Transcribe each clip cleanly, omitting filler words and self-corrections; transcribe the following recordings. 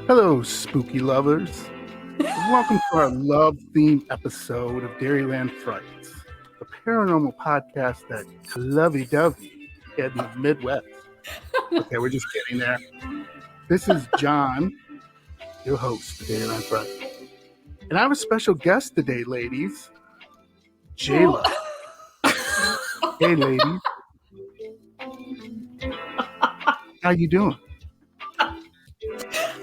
Hello, spooky lovers. Welcome to our love-themed episode of Dairyland Frights, the paranormal podcast that lovey-dovey in the Midwest. Okay, we're just kidding there. This is John, your host of Dairyland Frights. And I have a special guest today, ladies. Jayla. Hey, ladies. How you doing?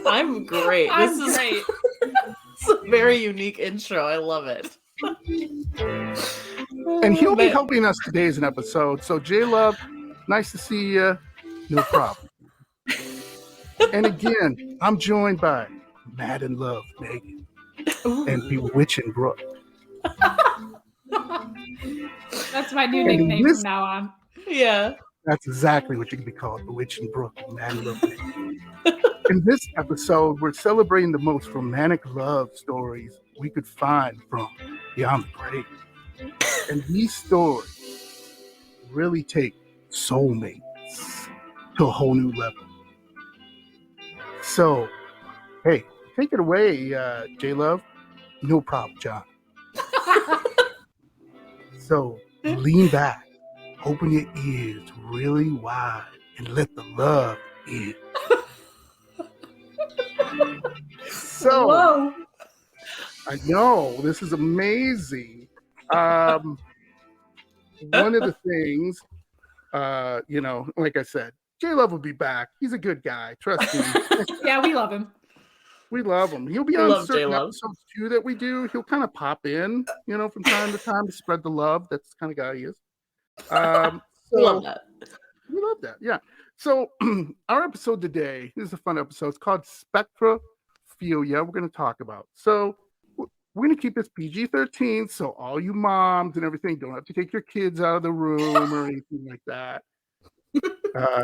I'm great. This is great. It's a very unique intro. I love it. And he'll be helping us today as an episode. So, J-Love, nice to see you. No problem. And again, I'm joined by Mad in Love Megan and Bewitching Brooke. That's my new nickname from now on. Yeah. That's exactly what you can be called, Bewitching Brooke and Mad in Love Megan. In this episode, we're celebrating the most romantic love stories we could find from beyond the grave. And these stories really take soulmates to a whole new level. So, hey, take it away, J-Love. No problem, John. So, lean back, open your ears really wide, and let the love in. So, whoa. I know, this is amazing. One of the things, like I said, J-Love will be back. He's a good guy. Trust me. Yeah, we love him. We love him. He'll be on certain episodes, too, that we do. He'll kind of pop in, from time to time to spread the love. That's the kind of guy he is. We love that. We love that, yeah. So our episode today, this is a fun episode. It's called Spectrophila. We're going to talk about. So we're going to keep this PG-13, so all you moms and everything don't have to take your kids out of the room or anything like that.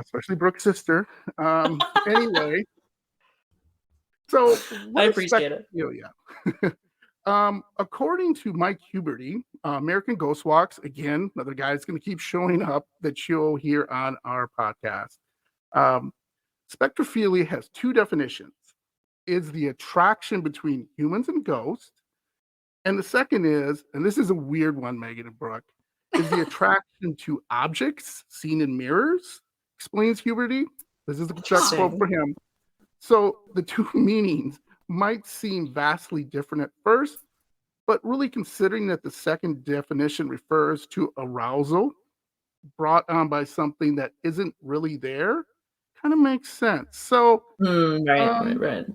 Especially Brooke's sister. Anyway, so I appreciate it. According to Mike Huberty, American Ghost Walks, again, another guy that's going to keep showing up that you'll hear on our podcast. Spectrophilia has two definitions. Is the attraction between humans and ghosts. And the second is, and this is a weird one, Megan and Brooke, is the attraction to objects seen in mirrors, explains Huberty. This is a direct quote for him. So the two meanings might seem vastly different at first, but really considering that the second definition refers to arousal brought on by something that isn't really there, kind of makes sense. So, right.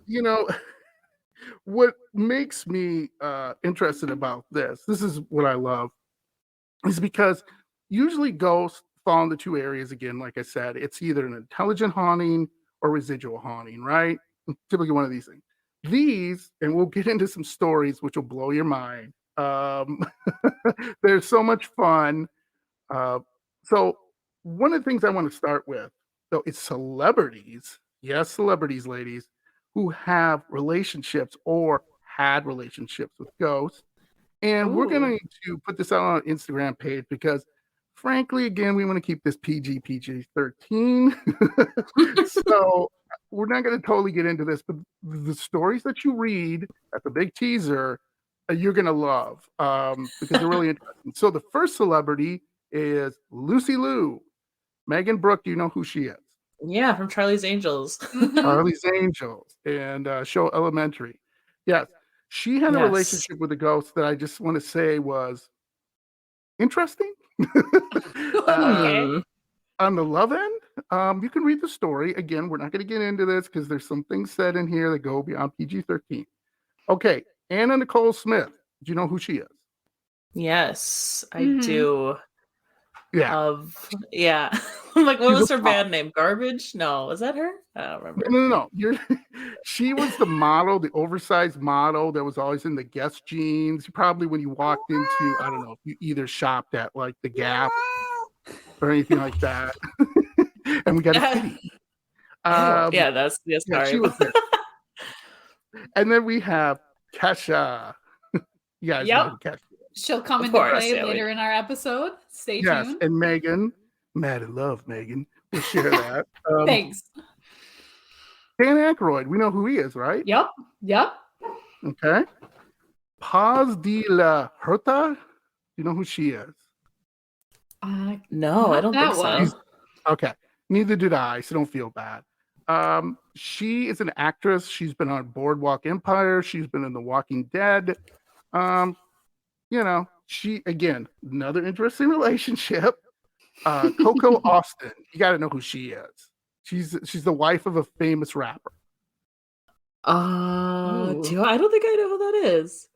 What makes me interested about this is what I love, is because usually ghosts fall into two areas again. Like I said, it's either an intelligent haunting or residual haunting, right? Typically one of these things. These, and we'll get into some stories which will blow your mind. They're so much fun. So one of the things I want to start with, though, is celebrities. Yes, celebrities, ladies, who have relationships or had relationships with ghosts. And we're going to put this out on our Instagram page because, frankly, again, we want to keep this PG-13. So we're not going to totally get into this, but the stories that you read at the big teaser, you're going to love because they're really interesting. So the first celebrity is Lucy Liu. Megan, Brooke, do you know who she is? Yeah, from Charlie's Angels. Charlie's Angels and show Elementary. Yes, she had a relationship with a ghost that I just want to say was interesting. On the love end, you can read the story. Again, we're not going to get into this because there's some things said in here that go beyond PG-13. Okay, Anna Nicole Smith. Do you know who she is? Yes, I do. Yeah. I'm like, what was her band name? Garbage? No, was that her? I don't remember. No. She was the model, the oversized model that was always in the Guess jeans. Probably when you walked into, I don't know, if you either shopped at like the Gap or anything like that. And we got a kitty. Sorry. She was there. And then we have Kesha. You guys know Kesha. She'll come into play later in our episode. Stay tuned. Yes, and Megan, Mad in Love Megan, we'll share that. Thanks. Dan Aykroyd. We know who he is, right? Yep. Okay. Paz de la Huerta. You know who she is? No, I don't think so. Okay. Neither did I, so don't feel bad. She is an actress. She's been on Boardwalk Empire. She's been in The Walking Dead. She, again, another interesting relationship. Coco Austin. You got to know who she is. She's the wife of a famous rapper. I don't think I know who that is.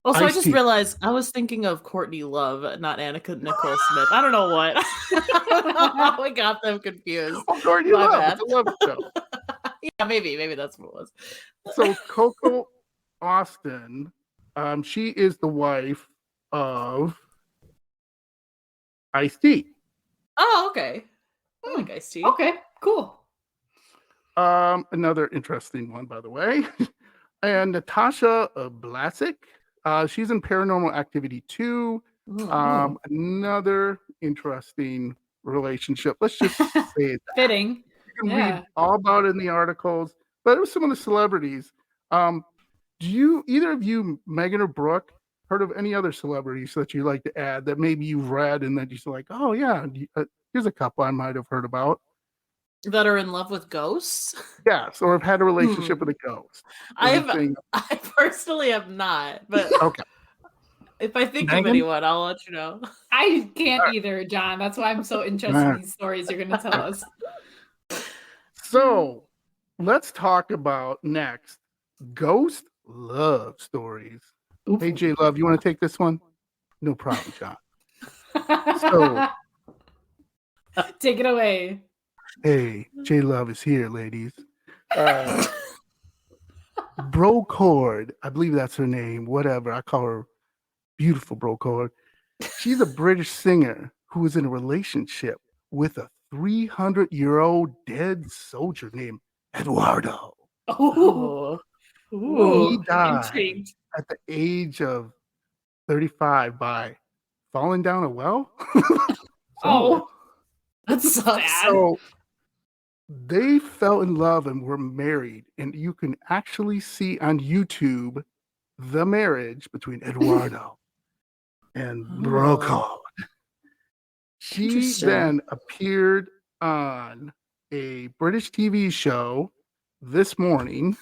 Also, I just realized I was thinking of Courtney Love, not Annika Nicole Smith. I don't know what. I got them confused. Oh, Courtney Love. It's a love show. Yeah, maybe that's what it was. So Coco Austin, she is the wife of Ice-T. Oh, okay. I like Ice-T. Okay, cool. Another interesting one, by the way. And Natasha Blasik. She's in Paranormal Activity 2. Another interesting relationship. Let's just say it. Fitting. You can read all about it in the articles, but it was some of the celebrities. Do either of you, Megan or Brooke, heard of any other celebrities that you like to add that maybe you've read and that you're like, oh yeah, here's a couple I might have heard about that are in love with ghosts? Yes, or have had a relationship with a ghost. I personally have not, but okay. If I think of anyone, I'll let you know. I can't either, John. That's why I'm so interested in these stories you're going to tell us. So let's talk about next ghost love stories. Ooh. Hey, J Love, you want to take this one? No problem, John. So take it away. Hey, J Love is here, ladies. Brocord, I believe that's her name. Whatever, I call her beautiful Brocord. She's a British singer who is in a relationship with a 300-year-old dead soldier named Eduardo. Oh, he died at the age of 35 by falling down a well. That's sad. So they fell in love and were married, and you can actually see on YouTube the marriage between Eduardo and Brocord. She then appeared on a British TV show this morning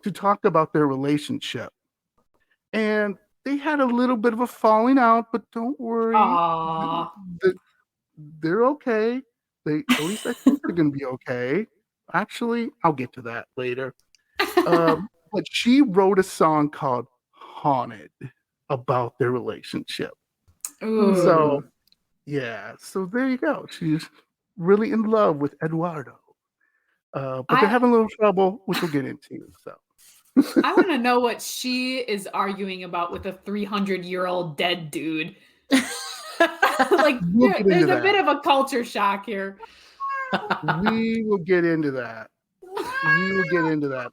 to talk about their relationship. And they had a little bit of a falling out, but don't worry. They're okay. At least I think they're going to be okay. Actually, I'll get to that later. But she wrote a song called Haunted about their relationship. Ooh. So there you go. She's really in love with Eduardo. But they're having a little trouble, which we'll get into. So I want to know what she is arguing about with a 300-year-old dead dude. There's a bit of a culture shock here. We will get into that.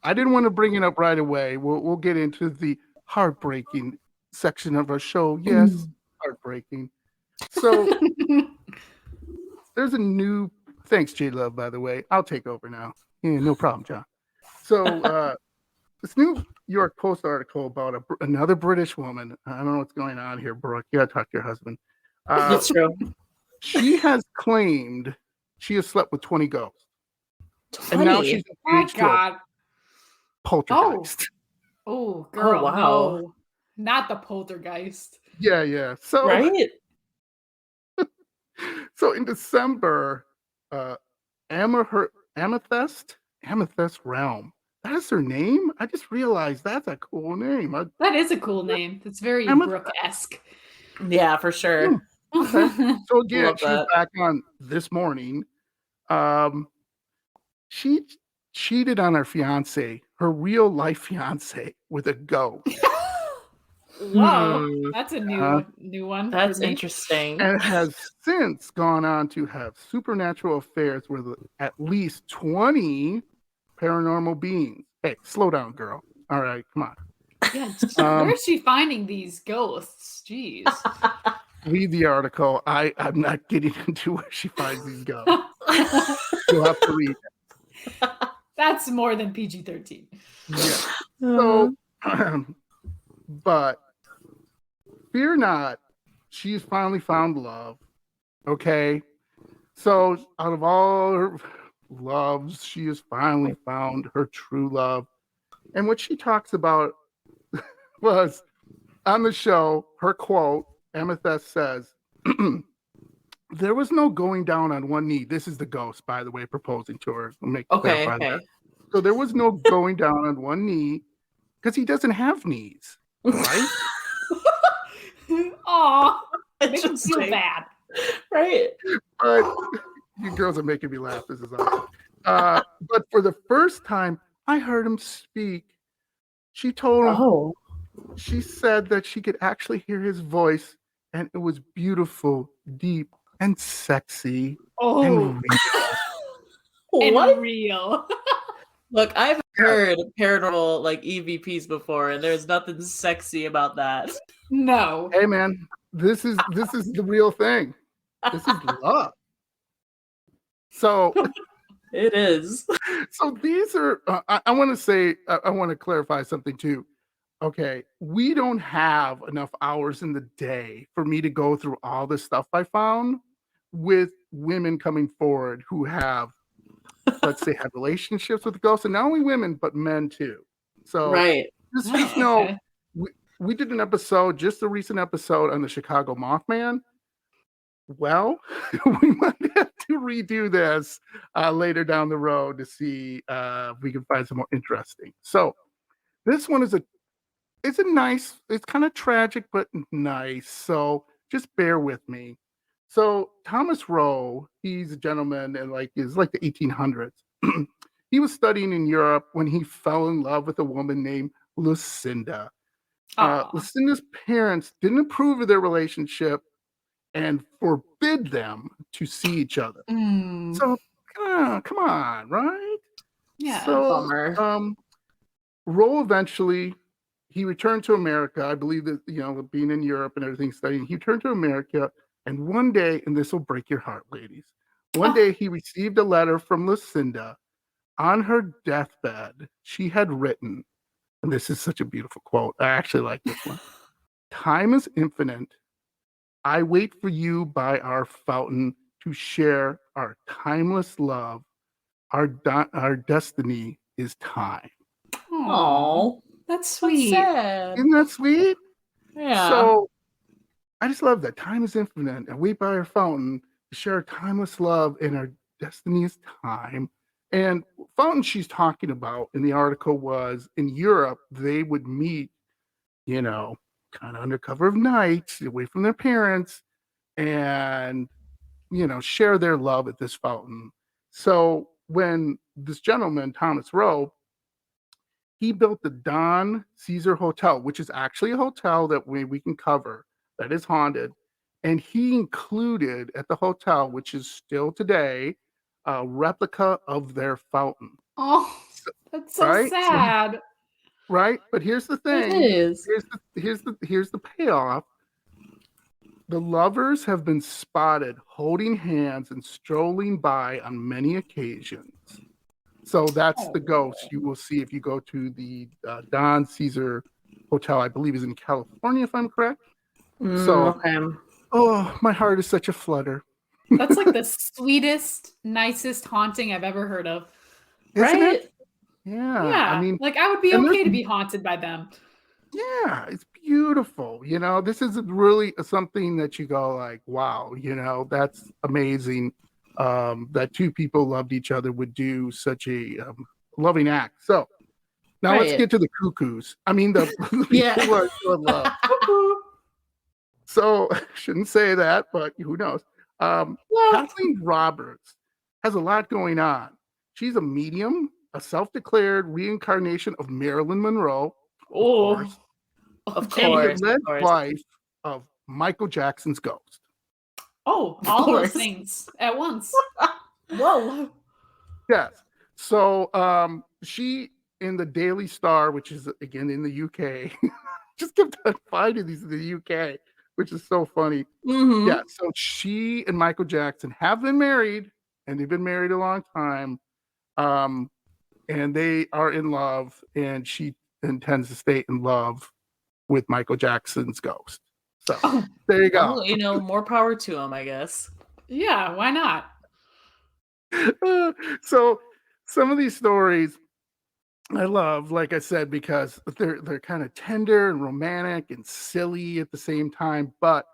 I didn't want to bring it up right away. We'll get into the heartbreaking section of our show. Yes, heartbreaking. So there's a new. Thanks, J Love. By the way, I'll take over now. Yeah, no problem, John. So this New York Post article about another British woman. I don't know what's going on here, Brooke. You gotta talk to your husband. That's true. She has claimed she has slept with 20 ghosts. 20? And now she's engaged to a poltergeist. Oh, girl, wow. No. Not the poltergeist. Yeah. So, right? So in December, Amethyst Realm. That is her name? I just realized that's a cool name. That is a cool name. It's very Brooke-esque. Yeah, for sure. Okay. So again, she was back on this morning. She cheated on her fiance, her real life fiance, with a ghost. Whoa, that's a new one. That's interesting. And has since gone on to have supernatural affairs with at least 20 paranormal beings. Hey, slow down, girl. All right, come on. Yeah, where is she finding these ghosts? Jeez. Read the article. I'm not getting into where she finds these ghosts. You'll have to read it. That's more than PG-13. Yeah. So, but fear not, she's finally found love. Okay. So out of all her loves, she has finally found her true love. And what she talks about was on the show, her quote, Amethyst says, there was no going down on one knee. This is the ghost, by the way, proposing to her. Clarify that. So there was no going down on one knee because he doesn't have knees, right? Aw, makes me feel bad. Right. But you girls are making me laugh. This is awesome. But for the first time, I heard him speak. She told him, she said that she could actually hear his voice, and it was beautiful, deep, and sexy, and real. And real. Look, I've heard paranormal like EVPs before, and there's nothing sexy about that. No. Hey man, this is the real thing. This is love. So it is. So these are. I want to say. I want to clarify something too. Okay, we don't have enough hours in the day for me to go through all the stuff I found with women coming forward who have, let's say, had relationships with ghosts, and not only women but men too. So just know, we did an episode, just a recent episode on the Chicago Mothman. Well, we might have to redo this later down the road to see if we can find some more interesting. So this one is it's kind of tragic, but nice. So just bear with me. So Thomas Rowe, he's a gentleman and is like the 1800s. He was studying in Europe when he fell in love with a woman named Lucinda. Lucinda's parents didn't approve of their relationship and forbid them to see each other. So come on, right? Yeah. So Rowe eventually he returned to America. I believe that being in Europe and everything studying, he returned to America. And one day, and this will break your heart, ladies. One day he received a letter from Lucinda. On her deathbed, she had written, and this is such a beautiful quote. I actually like this one. Time is infinite. I wait for you by our fountain to share our timeless love. Our destiny is time. Oh, that's sweet. Isn't that sweet? Yeah. So I just love that. Time is infinite. And wait by our fountain to share our timeless love, and our destiny is time. And fountain she's talking about in the article was in Europe, they would meet, kind of under cover of night, away from their parents, and, share their love at this fountain. So when this gentleman, Thomas Rowe, he built the Don Caesar Hotel, which is actually a hotel that we can cover that is haunted. And he included at the hotel, which is still today, a replica of their fountain. Oh, that's so sad. Right? But here's the thing. It is. Here's the payoff. The lovers have been spotted holding hands and strolling by on many occasions. So that's the ghost you will see if you go to the Don Caesar Hotel. I believe is in California, if I'm correct. Oh, my heart is such a flutter. That's like the sweetest, nicest haunting I've ever heard of. Isn't right? it? Yeah. Yeah. I mean, I would be okay to be haunted by them. Yeah, it's beautiful. This is really something that you go like, wow, that's amazing. That two people loved each other would do such a loving act. So now let's get to the cuckoos. I mean, the people who are so in love. So I shouldn't say that, but who knows? Kathleen Roberts has a lot going on. She's a medium, a self-declared reincarnation of Marilyn Monroe. Of And course. the alleged wife of Michael Jackson's ghost. Oh, all those things at once. Whoa. Yes. So she in the Daily Star, which is again in the UK, just kept on finding these in the UK, which is so funny. Mm-hmm. Yeah. So she and Michael Jackson have been married, and they've been married a long time. and they are in love, and she intends to stay in love with Michael Jackson's ghost. So there you go. Well, more power to him, I guess. Yeah, why not? So some of these stories I love, like I said, because they're kind of tender and romantic and silly at the same time. But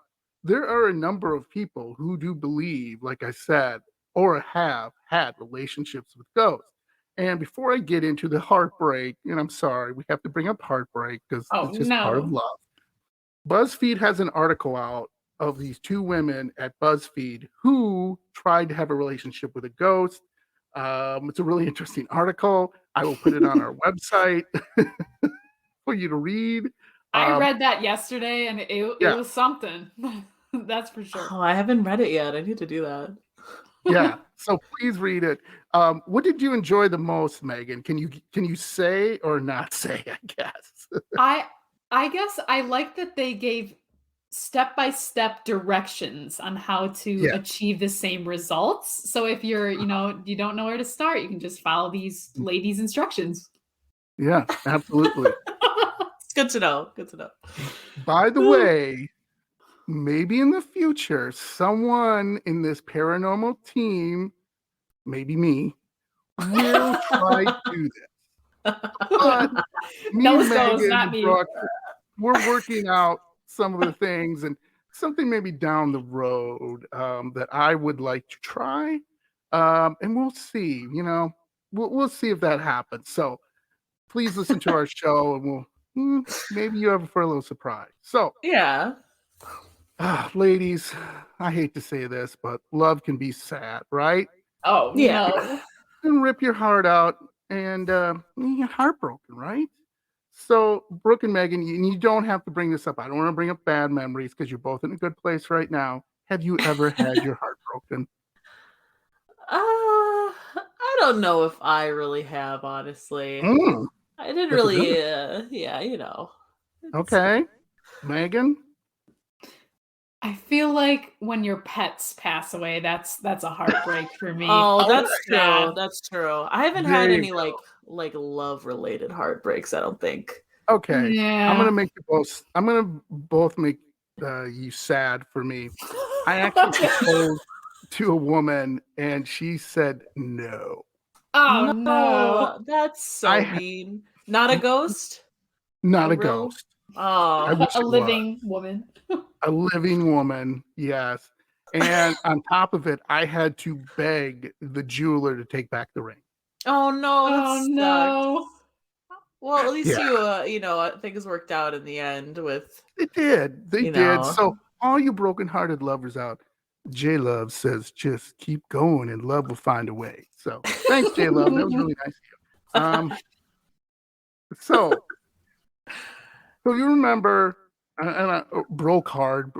there are a number of people who do believe, like I said, or have had relationships with ghosts. And before I get into the heartbreak, and I'm sorry, we have to bring up heartbreak because Oh, it's just part of no. love. BuzzFeed has an article out of these two women at BuzzFeed who tried to have a relationship with a ghost. It's a really interesting article. I will put it on our website for you to read. I read that yesterday, and it Yeah. was something. That's for sure. Oh, I haven't read it yet. I need to do that. Yeah. So please read it. What did you enjoy the most, Megan? Can you say or not say, I guess? I guess I like that they gave step-by-step directions on how to Yeah. achieve the same results. So if you're, you don't know where to start, you can just follow these ladies' instructions. Yeah, absolutely. It's good to know. Good to know. By the way, maybe in the future, someone in this paranormal team, maybe me, will try to do this. But me, Those Megan, goes, not me. Brooke, we're working out some of the things and something maybe down the road that I would like to try. And we'll see, we'll see if that happens. So please listen to our show and maybe you have a little surprise. So Yeah. ladies, I hate to say this, but love can be sad, right? Oh, Yeah. no. And rip your heart out and you get heartbroken, right? So, Brooke and Megan, you don't have to bring this up. I don't want to bring up bad memories because you're both in a good place right now. Have you ever had your heart broken? I don't know if I really have, honestly. I didn't that's really, good. yeah. Okay. Megan? I feel like when your pets pass away, that's a heartbreak for me. Oh, that's sad. true. That's true. I haven't There had you any go. like love related heartbreaks, I don't think. Okay. Yeah. I'm gonna both make you sad for me. I actually proposed to a woman and she said no. Oh, no. That's so mean. Not a ghost? Not a real- ghost. Oh, I wish A it was. living woman. A living woman, yes. And on top of it, I had to beg the jeweler to take back the ring. oh no, that Oh, sucks. no. Well, at least Yeah. you things worked out in the end with They did. They You did. know. So all you broken-hearted lovers out, J Love says just keep going and love will find a way. So thanks, J Love. That was really nice of you. So you remember broke hard.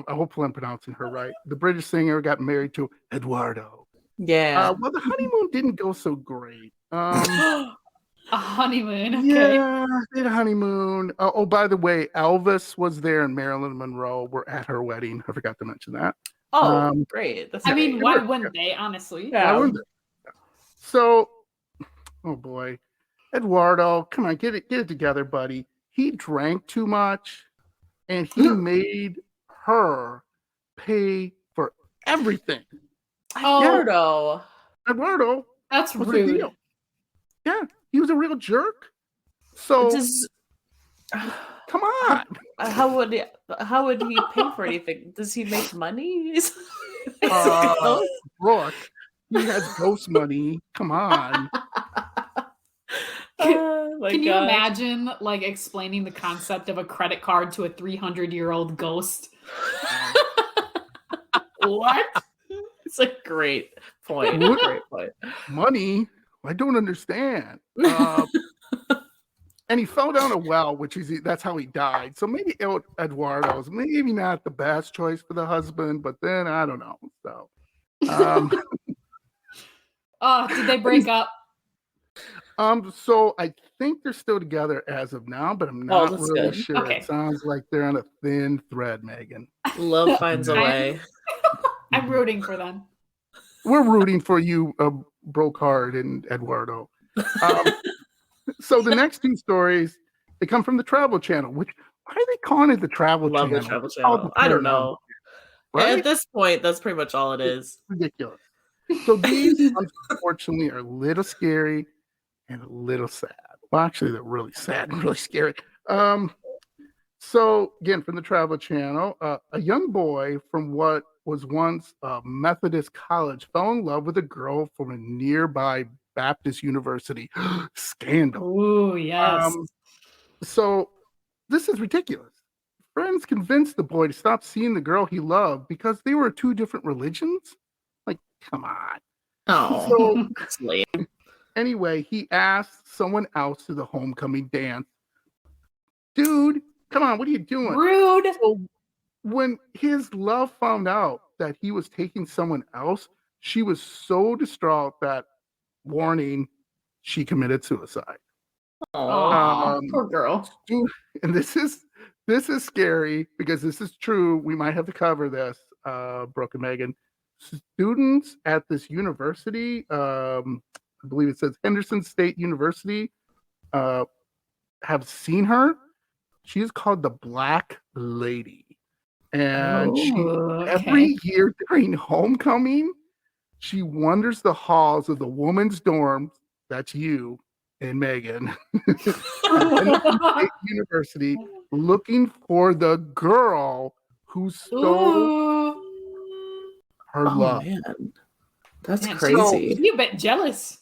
Hopefully I'm pronouncing her right. The British singer got married to Eduardo. Yeah. Well, the honeymoon didn't go so great. A honeymoon. Okay. Yeah, they had a honeymoon. Oh, by the way, Elvis was there and Marilyn Monroe were at her wedding. I forgot to mention that. Oh, great. That's I mean, great. why wouldn't they, honestly? Yeah. Why wouldn't they? So, oh boy, Eduardo, come on, get it together, buddy. He drank too much, and he made her pay for everything. Eduardo. Eduardo, That's what's the rude. deal? Yeah, he was a real jerk. So come on. How would he pay for anything? Does he make money? Brooke, he has ghost money. Come on. Can you imagine like explaining the concept of a credit card to a 300-year-old ghost? What? It's a great point. Great point. Money? I don't understand. And he fell down a well, that's how he died. So maybe Eduardo's maybe not the best choice for the husband, but then I don't know. So, did they break up? So I think they're still together as of now, but I'm not really good. sure. Okay. It sounds like they're on a thin thread, Megan. Love finds a way. I'm rooting for them. We're rooting for you, Brocard and Eduardo. So the next two stories, they come from the Travel Channel. Which why are they calling it the Travel Love Channel? the Travel It's called the Channel. I don't Paranormal, know. right? At this point, that's pretty much all it is. Ridiculous. So these, unfortunately, are a little scary and a little sad. Well, actually, they're really sad and really scary. So again, from the Travel Channel, a young boy from what was once a Methodist college fell in love with a girl from a nearby Baptist university. Scandal. Ooh, yes. So this is ridiculous. Friends convinced the boy to stop seeing the girl he loved because they were two different religions. Like, come on. Oh, So that's lame. anyway, he asked someone else to the homecoming dance. Dude, come on, what are you doing? Rude. So when his love found out that he was taking someone else, she was so distraught that, warning, she committed suicide. Aw, poor girl. Dude, and this is scary because this is true. We might have to cover this, Brooke and Megan. Students at this university, I believe it says Henderson State University, have seen her. She is called the Black Lady. And every year during homecoming, she wanders the halls of the women's dorms. That's you and Megan at University, looking for the girl who stole her love. Man. That's Man, crazy. She's a bit jealous.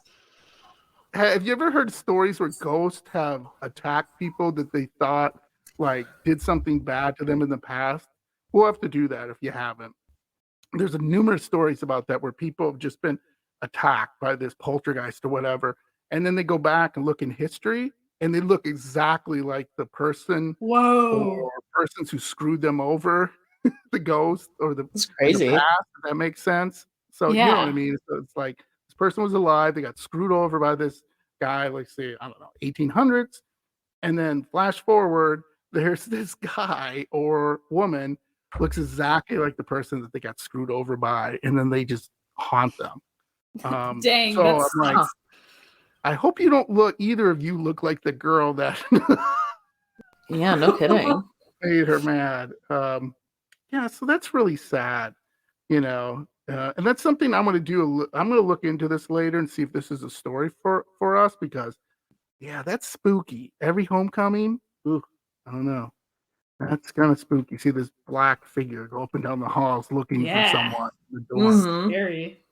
Have you ever heard stories where ghosts have attacked people that they thought like did something bad to them in the past? We'll have to do that if you haven't. There's numerous stories about that where people have just been attacked by this poltergeist or whatever, and then they go back and look in history, and they look exactly like the person or persons who screwed them over, the ghost or the, That's crazy. The past, if that makes sense. So you know what I mean? So it's like this person was alive, they got screwed over by this guy, like say, I don't know, 1800s, and then flash forward, there's this guy or woman looks exactly like the person that they got screwed over by, and then they just haunt them. Dang, so that's I'm like, I hope you don't either of you look like the girl that yeah, no kidding. made her mad. Yeah, so that's really sad, and that's something I'm going to do. I'm going to look into this later and see if this is a story for us, because yeah, that's spooky. Every homecoming, ooh, I don't know. That's kind of spooky. See this black figure go up and down the halls looking for someone in the door. Mm-hmm. Scary.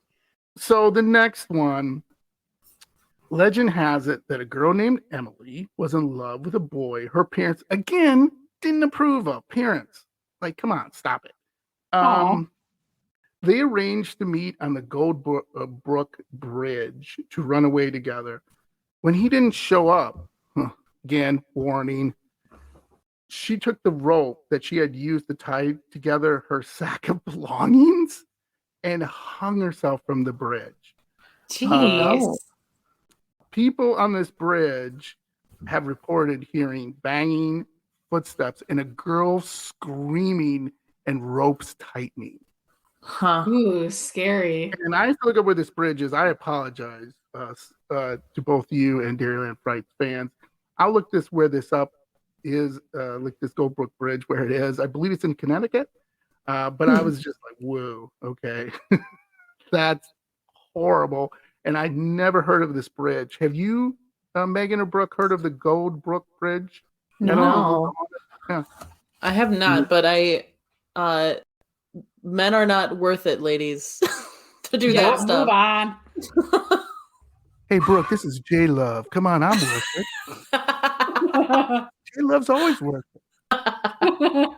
So the next one, legend has it that a girl named Emily was in love with a boy her parents, again, didn't approve of. Parents, like, come on, stop it. They arranged to meet on the Brook Bridge to run away together. When he didn't show up, again, warning, she took the rope that she had used to tie together her sack of belongings and hung herself from the bridge. Jeez. People on this bridge have reported hearing banging footsteps and a girl screaming and ropes tightening. Huh. Ooh, scary. And I have to look up where this bridge is. I apologize to both you and Dairyland Frights fans. I'll look where this up is. Look this Goldbrook Bridge where it is. I believe it's in Connecticut. But I was just like, whoa, okay. That's horrible. And I'd never heard of this bridge. Have you, Megan or Brooke, heard of the Goldbrook Bridge? No. Yeah. I have not, but men are not worth it, ladies, to do that stuff. Move on. Hey, Brooke, this is J Love. Come on, I'm worth it. J Love's always worth it. All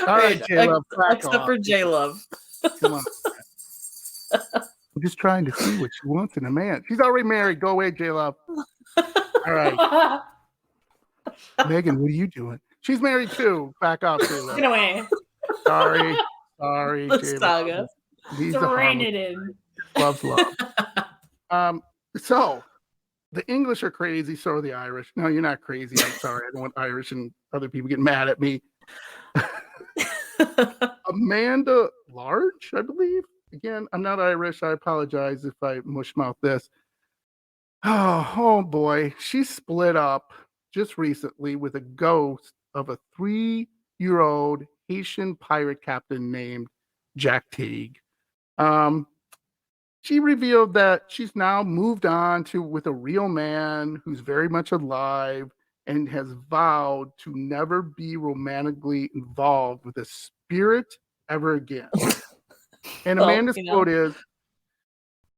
right, J Love. Except for J Love. Come on. I'm just trying to see what she wants in a man. She's already married. Go away, J Love. All right. Megan, what are you doing? She's married too. Back off, J Love. Get away. Sorry, The J saga. He's Just rein it in. Loves love. So the English are crazy, so are the Irish. No, you're not crazy. I'm sorry. I don't want Irish and other people getting mad at me. Amanda Large, I believe. Again, I'm not Irish. I apologize if I mushmouth this. Oh, Oh boy, she split up just recently with a ghost of a 3-year-old Haitian pirate captain named Jack Teague. She revealed that she's now moved on to with a real man who's very much alive and has vowed to never be romantically involved with a spirit ever again. And Amanda's quote is,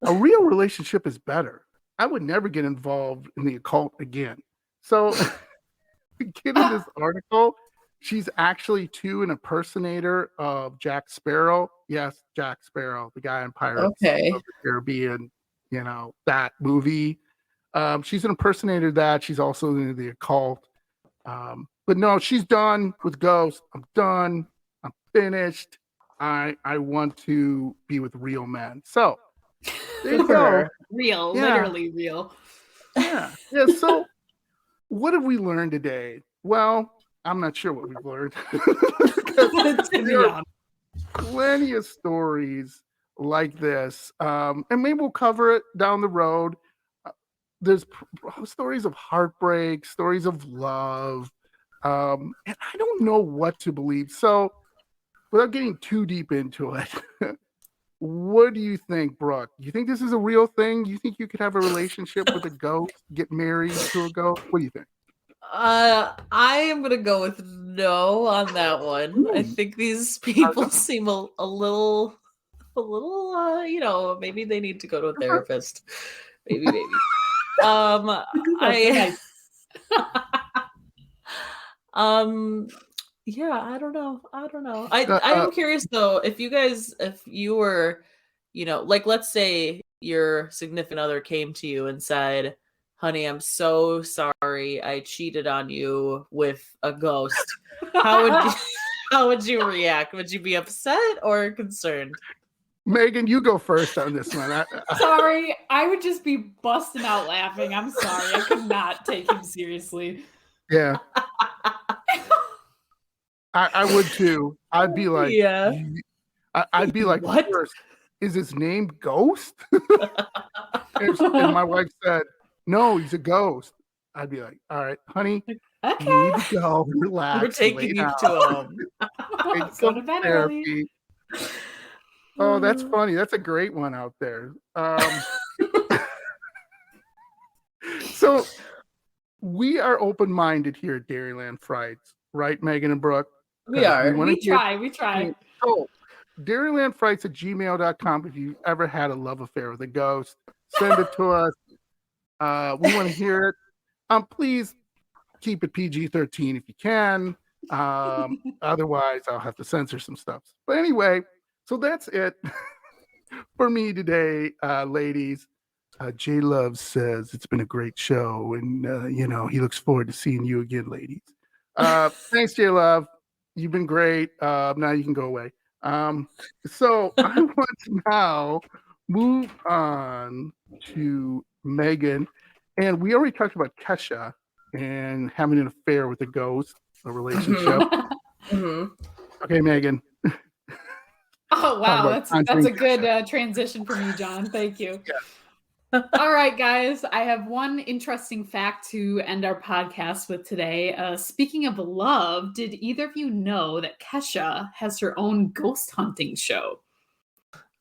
"A real relationship is better. I would never get involved in the occult again." So to get in this article, she's actually an impersonator of Jack Sparrow. Yes, Jack Sparrow, the guy in Pirates of the Caribbean, that movie. She's an impersonator of that. She's also into the occult. But no, she's done with ghosts. I'm done. I'm finished. I want to be with real men. So there you go. Real, literally real. Yeah. So what have we learned today? Well, I'm not sure what we've learned. There are plenty of stories like this. And maybe we'll cover it down the road. There's stories of heartbreak, stories of love. And I don't know what to believe. So without getting too deep into it, what do you think, Brooke? You think this is a real thing? You think you could have a relationship with a ghost, get married to a ghost? What do you think? I am gonna go with no on that one. I think these people seem a little, maybe they need to go to a therapist. Maybe. Yeah, I don't know. I am curious though, if you were, like, let's say your significant other came to you and said, "Honey, I'm so sorry. I cheated on you with a ghost." How would you react? Would you be upset or concerned? Megan, you go first on this one. Sorry, I would just be busting out laughing. I'm sorry. I could not take him seriously. Yeah. I would too. I'd be like, I'd be like, what? First, is his name Ghost? and my wife said, "No, he's a ghost." I'd be like, "All right, honey, okay. You need to go relax. We're taking you to take some therapy." Oh, that's funny. That's a great one out there. So we are open-minded here at Dairyland Frights, right, Megan and Brooke? We are. We try. So DairylandFrights@gmail.com. If you ever had a love affair with a ghost, send it to us. We want to hear it. Please keep it PG-13 if you can. Otherwise, I'll have to censor some stuff. But anyway, so that's it for me today, ladies. J Love says it's been a great show, and he looks forward to seeing you again, ladies. Thanks, J Love. You've been great. Now you can go away. So I want to now move on to Megan, and we already talked about Kesha and having an affair with a ghost, a relationship. Okay, Megan. Oh wow, that's a good transition for me, John. Thank you. Yeah. All right, guys. I have one interesting fact to end our podcast with today. Speaking of love, did either of you know that Kesha has her own ghost hunting show?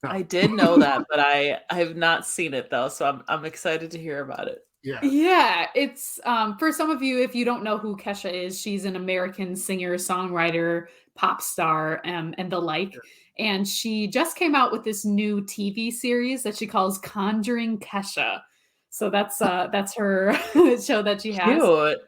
No. I did know that, but I have not seen it though, so I'm excited to hear about it. Yeah, it's for some of you, if you don't know who Kesha is, she's an American singer, songwriter, pop star, and the like. Yeah. And she just came out with this new TV series that she calls Conjuring Kesha. So that's her show that she has. Cute.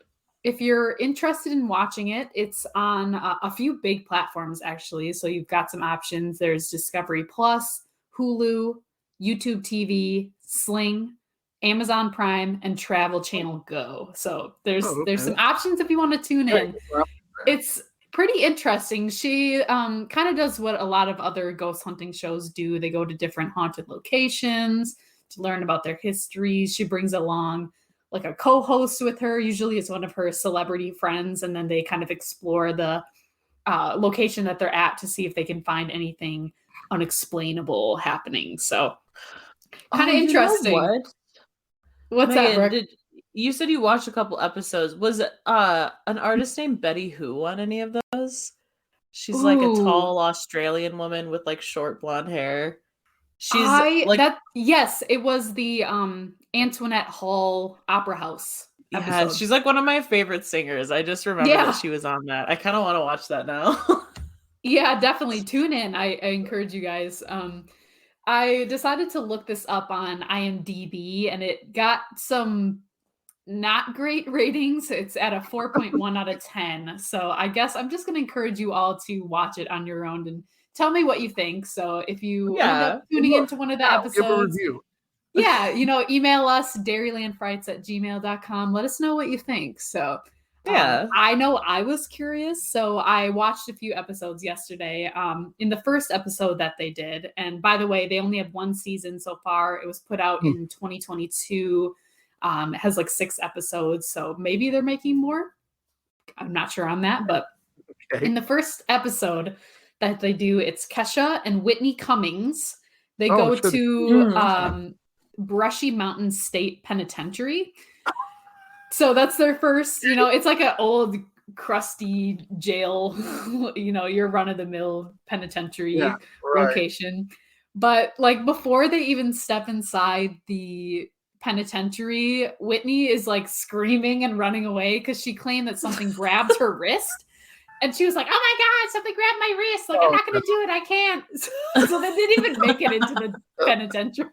If you're interested in watching it, it's on a few big platforms, actually. So you've got some options. There's Discovery Plus, Hulu, YouTube TV, Sling, Amazon Prime, and Travel Channel Go. So there's some options if you want to tune in. It's pretty interesting. She kind of does what a lot of other ghost hunting shows do. They go to different haunted locations to learn about their histories. She brings along like a co-host with her. Usually it's one of her celebrity friends, and then they kind of explore the location that they're at to see if they can find anything unexplainable happening. So kind of interesting. What's that, Megan, Brooke? you said you watched a couple episodes. Was an artist named Betty Who on any of those? She's like a Ooh, tall Australian woman with like short blonde hair. She's like, yes, it was the Antoinette Hall Opera House yeah, episode. she's like one of my favorite singers. I just remember Yeah. that she was on that. I kind of want to watch that now. Yeah, definitely tune in. I encourage you guys. I decided to look this up on IMDb and it got some not great ratings. It's at a 4.1 out of 10. So I guess I'm just going to encourage you all to watch it on your own and tell me what you think. So if you end up Yeah. tuning into one of the Give a episodes, review. yeah, email us dairylandfrights@gmail.com. Let us know what you think. So Yeah. I know I was curious, so I watched a few episodes yesterday. In the first episode that they did, and by the way, they only have one season so far. It was put out in 2022. It has like 6 episodes, so maybe they're making more. I'm not sure on that, but in the first episode that they do, it's Kesha and Whitney Cummings. They go to Brushy Mountain State Penitentiary. So that's their first, it's like an old crusty jail, your run-of-the-mill penitentiary location. But like before they even step inside the penitentiary, Whitney is like screaming and running away because she claimed that something grabbed her wrist. And she was like, "Oh my God, something grabbed my wrist. Like, I'm not going to do it. I can't." So they didn't even make it into the penitentiary.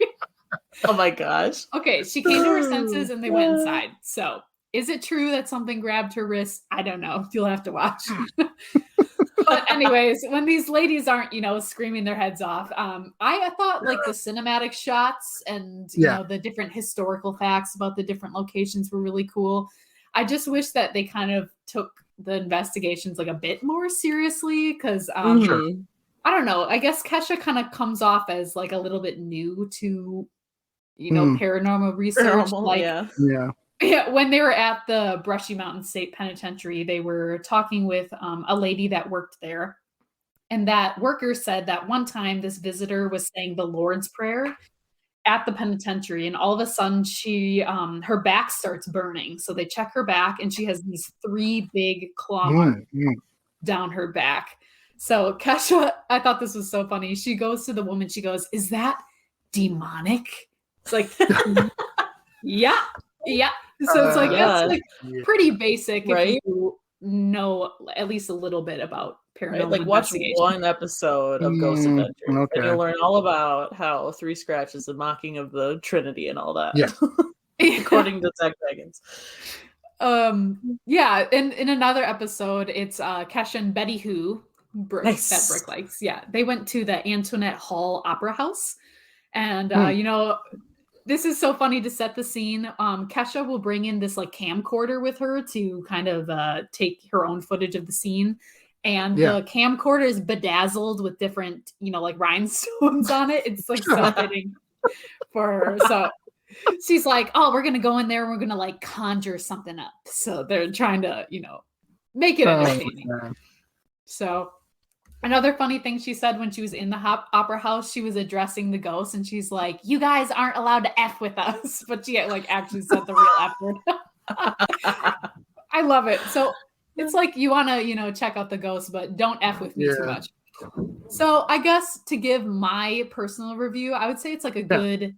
Oh my gosh. Okay, she came to her senses and they went inside. So is it true that something grabbed her wrist? I don't know. You'll have to watch. But anyways, when these ladies aren't, screaming their heads off, I thought like the cinematic shots and, the different historical facts about the different locations were really cool. I just wish that they kind of took the investigations like a bit more seriously because I don't know. I guess Kesha kind of comes off as like a little bit new to, paranormal research. Yeah, when they were at the Brushy Mountain State Penitentiary, they were talking with a lady that worked there. And that worker said that one time this visitor was saying the Lord's Prayer at the penitentiary, and all of a sudden she her back starts burning. So they check her back and she has these 3 big claw marks down her back. So Kesha, I thought this was so funny. She goes to the woman, she goes, "Is that demonic?" It's like, yeah. So it's like that's like pretty basic, right? If you know at least a little bit about paranormal Like watch one episode of Ghost Adventures, and you'll learn all about how 3 Scratch is the mocking of the Trinity and all that. Yeah, according to Zach Dragons. Yeah, and in another episode, it's Kesha and Betty Who, that Brooke likes. Yeah, they went to the Antoinette Hall Opera House, and this is so funny to set the scene. Kesha will bring in this like camcorder with her to kind of take her own footage of the scene. And the camcorder is bedazzled with different, like rhinestones on it. It's like so fitting for her. So she's like, "Oh, we're going to go in there and we're going to like conjure something up." So they're trying to, make it entertaining. So another funny thing she said when she was in the opera house, she was addressing the ghosts and she's like, "You guys aren't allowed to F with us." But she like actually said the real F word. I love it. So it's like you want to, check out the ghosts, but don't F with me too much. So I guess to give my personal review, I would say it's like a good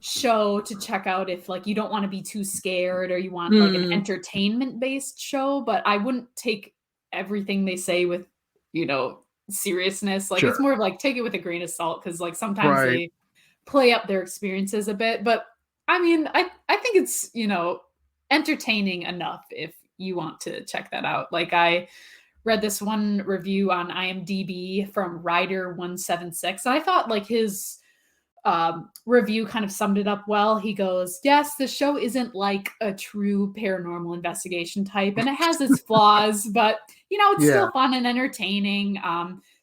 show to check out if like you don't want to be too scared or you want like an entertainment based show, but I wouldn't take everything they say with, seriousness. Like it's more of like take it with a grain of salt because like sometimes they play up their experiences a bit. But I mean, I think it's, entertaining enough if you want to check that out. Like I read this one review on IMDb from Rider176. And I thought like his review kind of summed it up well. He goes, "Yes, the show isn't like a true paranormal investigation type and it has its flaws, but it's still fun and entertaining.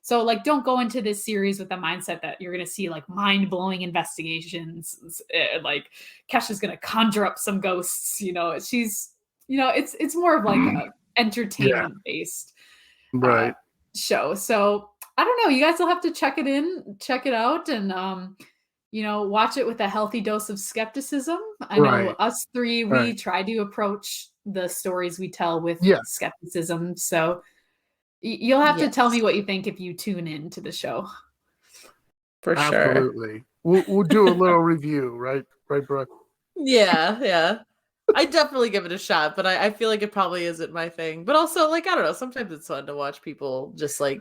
So like don't go into this series with the mindset that you're going to see like mind-blowing investigations. Like Kesha's going to conjure up some ghosts, she's it's more of like a entertainment based show. So I don't know, you guys will have to check it out and watch it with a healthy dose of skepticism. I know Right. us three, we Right. try to approach the stories we tell with Yes. skepticism. So you'll have to tell me Yes. what you think if you tune in to the show. For sure. Absolutely. We'll do a little review, right? Right, Brooke? Yeah. I definitely give it a shot, but I feel like it probably isn't my thing. But also, like, I don't know, sometimes it's fun to watch people just like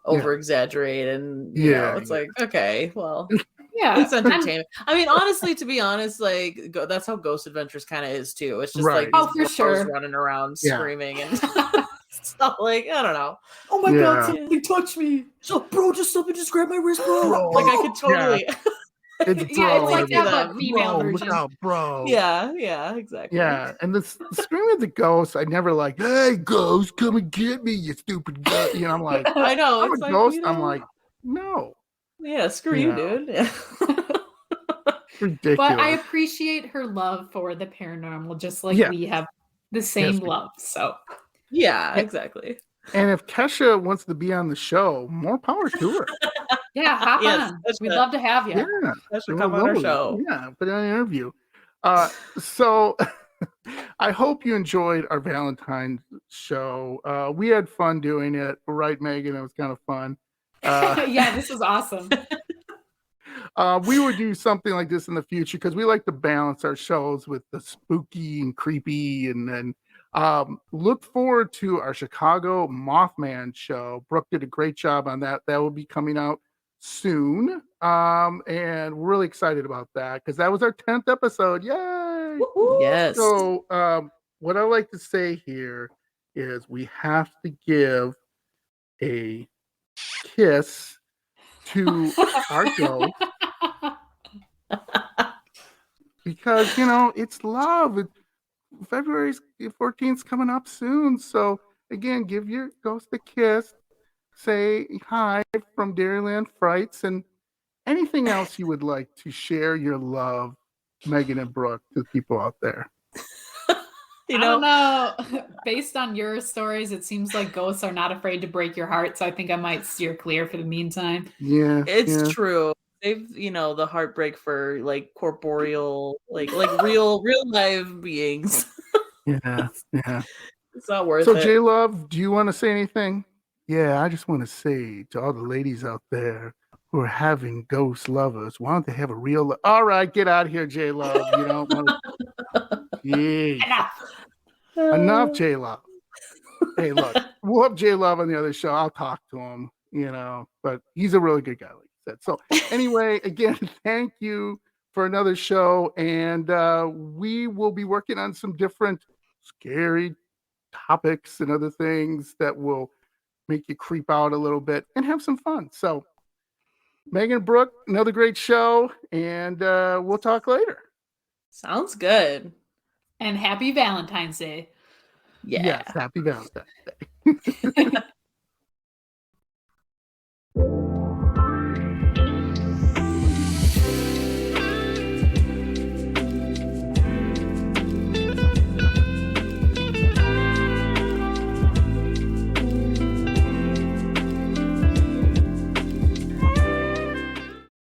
over exaggerate, and it's like, okay, well, Yeah. it's entertainment. I mean, honestly, to be honest, like that's how Ghost Adventures kind of is too. It's just like Right. these for bros sure. running around Yeah. screaming and stuff. Like, I don't know. Oh my Yeah. god, something touched me. So, bro, something just grabbed my wrist, Bro. Like, I could totally. It's Yeah, it's bro. like that, them. but female Bro, look version. out, bro. Yeah, exactly. Yeah, and the scream of the ghost, I never like, hey, ghost, come and get me, you stupid ghost. I'm like, I know. I'm It's a like, ghost. I'm like, no. yeah, screw you, dude. Yeah. Ridiculous. But I appreciate her love for the paranormal, just like we have the same love. So yeah, exactly. And if Kesha wants to be on the show, more power to her. Yeah, hop on. We'd love to have you. Yeah, Kesha, come on our show. Yeah, put on an interview. So I hope you enjoyed our Valentine's show. We had fun doing it, right, Megan? It was kind of fun. Yeah, this was awesome. We would do something like this in the future because we like to balance our shows with the spooky and creepy. And then look forward to our Chicago Mothman show. Brooke did a great job on that. That will be coming out soon. And we're really excited about that because that was our 10th episode. Yay! Woo-hoo! Yes. So what I like to say here is we have to give a kiss to our ghost. Because it's love. February 14th coming up soon. So again, give your ghost a kiss. Say hi from Dairyland Frights, and anything else you would like to share your love, Megan and Brooke, to the people out there. I don't know. Based on your stories, it seems like ghosts are not afraid to break your heart. So I think I might steer clear for the meantime. Yeah, it's true. They've the heartbreak for like corporeal, like real live beings. Yeah. It's not worth it. So J Love, do you want to say anything? Yeah, I just want to say to all the ladies out there who are having ghost lovers, why don't they have a real all right, get out of here, J Love. You don't want to Enough, J Love. Hey, look, we'll have J Love on the other show. I'll talk to him, but he's a really good guy, like you said. So anyway, again, thank you for another show. And we will be working on some different scary topics and other things that will make you creep out a little bit and have some fun. So Megan, Brooke, another great show. And we'll talk later. Sounds good. And happy Valentine's Day. Yeah. Yes, happy Valentine's Day.